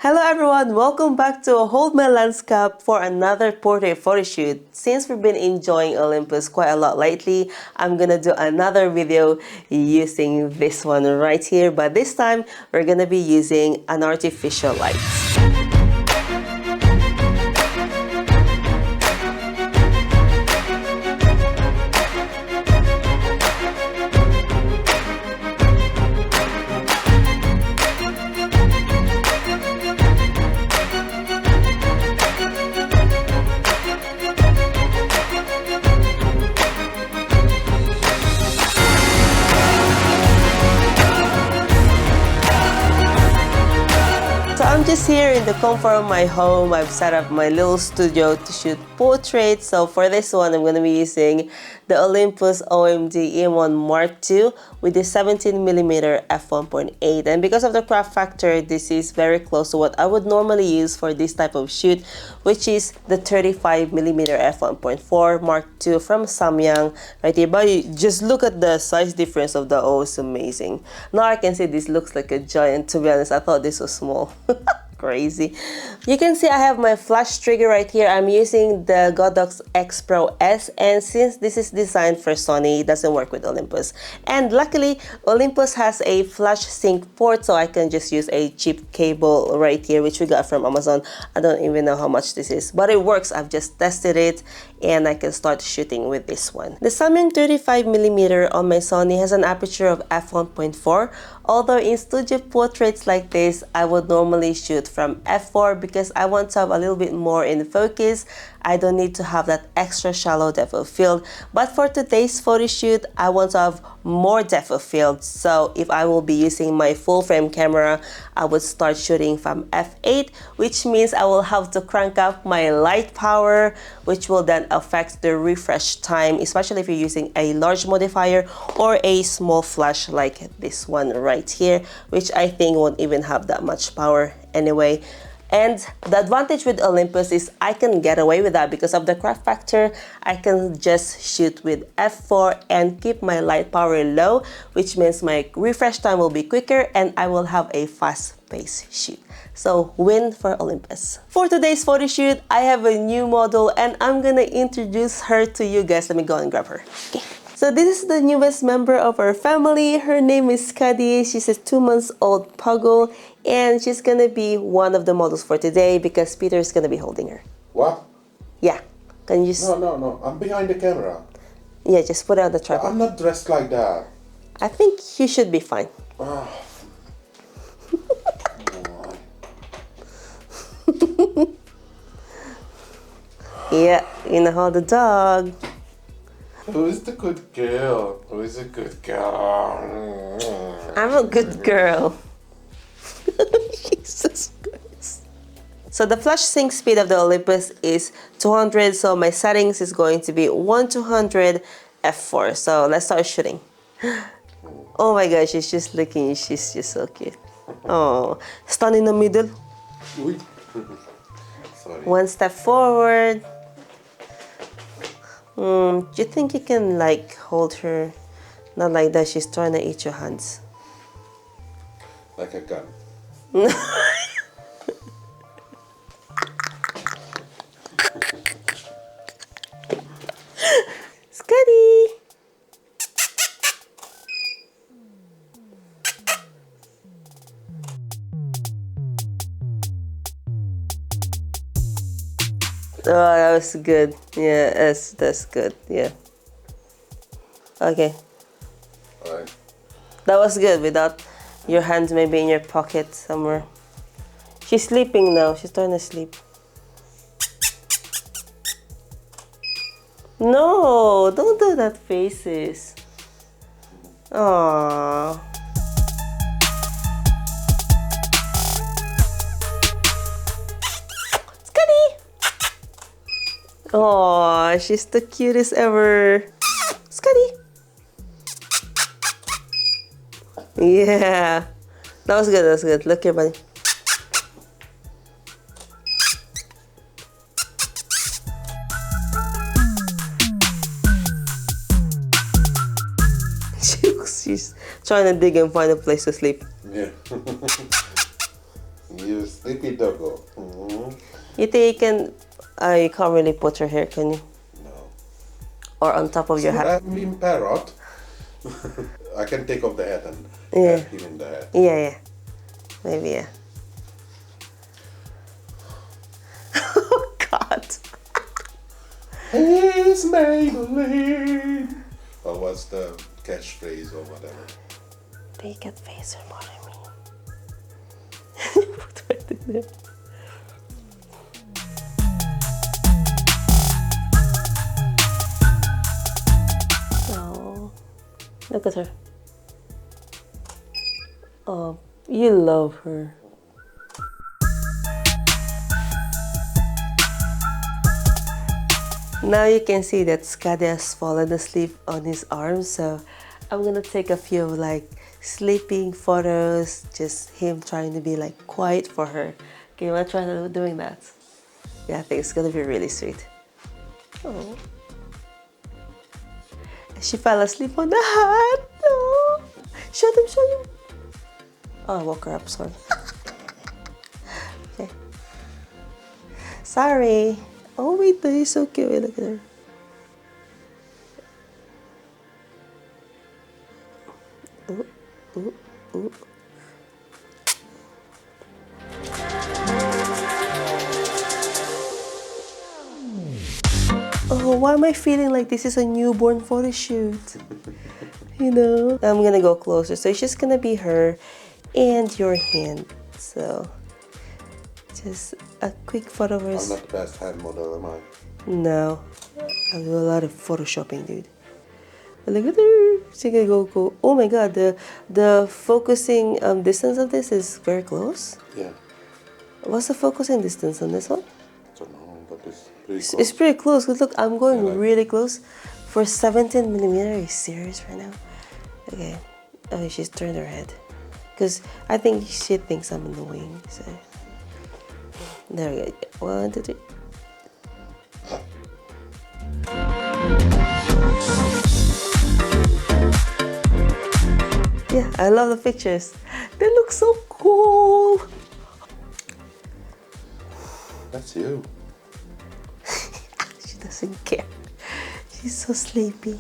Hello everyone, welcome back to Hold My Landscape for another portrait photo shoot. Since we've been enjoying Olympus quite a lot lately, I'm gonna do another video using this one right here, but this time we're gonna be using an artificial light. So I'm just here in the comfort of my home. I've set up my little studio to shoot portraits. So for this one, I'm going to be using the Olympus OMD EM-1 Mark II with the 17mm f1.8. And because of the craft factor, this is very close to what I would normally use for this type of shoot, which is the 35mm f1.4 Mark II from Samyang right here. But just look at the size difference of the O, it's amazing. Now I can say this looks like a giant. To be honest, I thought this was small. Crazy. You can see I have my flash trigger right here. I'm using the Godox X Pro S, and since this is designed for Sony, it doesn't work with Olympus. And luckily, Olympus has a flash sync port, so I can just use a cheap cable right here, which we got from Amazon. I don't even know how much this is, but it works. I've just tested it, and I can start shooting with this one. The Samyang 35mm on my Sony has an aperture of f1.4, although in studio portraits like this, I would normally shoot from f4 because I want to have a little bit more in focus. I don't need to have that extra shallow depth of field, but for today's photo shoot, I want to have more depth of field. So if I will be using my full frame camera, I would start shooting from f8, which means I will have to crank up my light power, which will then affect the refresh time, especially if you're using a large modifier or a small flash like this one right here, which I think won't even have that much power anyway. And the advantage with Olympus is I can get away with that because of the craft factor. I can just shoot with f4 and keep my light power low, which means my refresh time will be quicker and I will have a fast-paced shoot. So win for Olympus. For today's photo shoot, I have a new model and I'm gonna introduce her to you guys. Let me go and grab her. Okay. So this is the newest member of our family. Her name is Skadi. She's a 2-month-old puggle, and she's gonna be one of the models for today because Peter is gonna be holding her. What? Yeah. Can you? No. I'm behind the camera. Yeah, just put it on the tripod. I'm not dressed like that. I think you should be fine. Yeah, you know how the dog. Who's the good girl? Who's a good girl? I'm a good girl. Jesus Christ. So the flash sync speed of the Olympus is 200, so my settings is going to be 1:200 f4. So let's start shooting. Oh my gosh, she's just looking. She's just so cute. Oh, stand in the middle. Sorry. One step forward. Do you think you can like hold her? Not like that, she's trying to eat your hands. Like a gun. Skadi! Oh, that was good. Yeah, that's good. Yeah. Okay. Alright. That was good without your hands maybe in your pocket somewhere. She's sleeping now. She's trying to sleep. No, don't do that faces. Aww. Oh, she's the cutest ever. Skadi. Yeah. That was good, that was good. Look here, buddy. She's trying to dig and find a place to sleep. Yeah. Yes. Sleepy doggo. Mm-hmm. You think you can, you can't really put her hair, can you? No. Or on top of your hat? I mean parrot. I can take off the hat and Yeah. have him in the hat. Yeah. Maybe, yeah. Oh, God. He's Maybelline. Or what's the catchphrase or whatever? Make it face or more than me. Put right in there. Oh, look at her. Oh, you love her. Now you can see that Skadi has fallen asleep on his arm, so I'm gonna take a few like sleeping photos, just him trying to be like quiet for her. Okay, you wanna try doing that? Yeah, I think it's gonna be really sweet. Oh. She fell asleep on the hat. Oh. Show them. Oh, I woke her up, sorry. Okay. Sorry. Oh, wait, that is so cute. Wait, look at her. Ooh, ooh, ooh. Oh, why am I feeling like this is a newborn photo shoot? You know? I'm gonna go closer. So it's just gonna be her and your hand. So just a quick photo of her. I'm not the best hand model, am I? No. I do a lot of photoshopping, dude. But look at her. She's gonna go. Oh my god, the focusing distance of this is very close. Yeah. What's the focusing distance on this one? I don't know, but it's pretty close. It's pretty close. Cause look, I'm going Yeah, like- really close for 17 millimeter. Are you serious right now? Okay. Oh, she's turned her head. Cause I think she thinks I'm annoying. So there we go. 1, 2, 3. Yeah, I love the pictures. They look so cool. That's you. She doesn't care. She's so sleepy.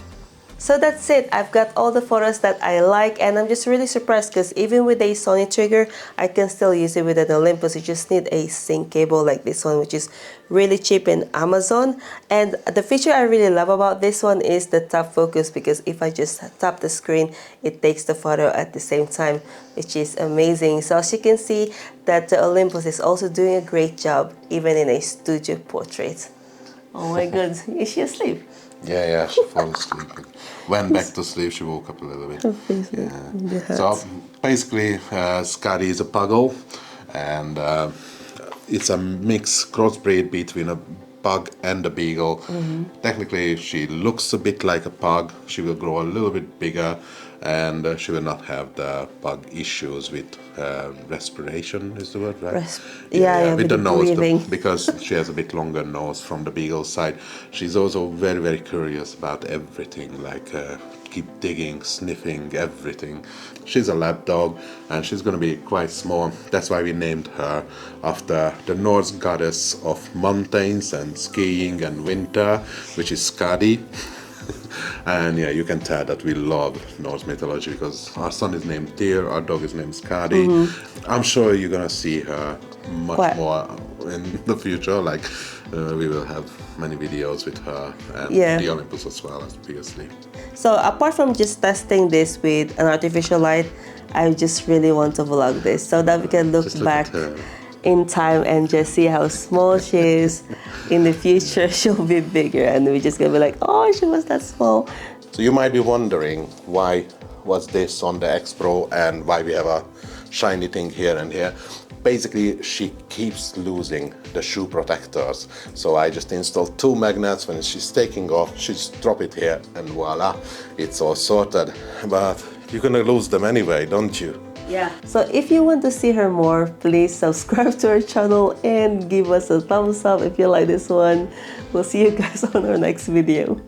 So that's it. I've got all the photos that I like, and I'm just really surprised because even with a Sony trigger, I can still use it with an Olympus. You just need a sync cable like this one, which is really cheap in Amazon. And the feature I really love about this one is the tap focus, because if I just tap the screen, it takes the photo at the same time, which is amazing. So as you can see, that the Olympus is also doing a great job, even in a studio portrait. Oh my god, is she asleep? Yeah, she fell asleep. Went back to sleep, she woke up a little bit. Yeah. So basically, Skadi is a puggle, and it's a mixed crossbreed between a pug and a beagle. Technically, she looks a bit like a pug. She will grow a little bit bigger, and she will not have the pug issues with respiration, is the word, right? Yeah, with the nose, breathing. because she has a bit longer nose from the beagle side. She's also very, very curious about everything, like keep digging, sniffing, everything. She's a lap dog, and she's going to be quite small. That's why we named her after the Norse goddess of mountains and skiing and winter, which is Skadi. And yeah, you can tell that we love Norse mythology, because our son is named Tyr, our dog is named Skadi. I'm sure you're gonna see her much more in the future. Like we will have many videos with her and the Olympus as well as previously. So apart from just testing this with an artificial light, I just really want to vlog this so that we can look back in time and just see how small she is. In the future, she'll be bigger, and we're just gonna be like, oh, she was that small. So you might be wondering why was this on the X Pro and why we have a shiny thing here and here. Basically, she keeps losing the shoe protectors. So I just installed 2 magnets. When she's taking off, she just drop it here and voila, it's all sorted. But you're gonna lose them anyway, don't you? Yeah. So if you want to see her more, please subscribe to our channel and give us a thumbs up if you like this one. We'll see you guys on our next video.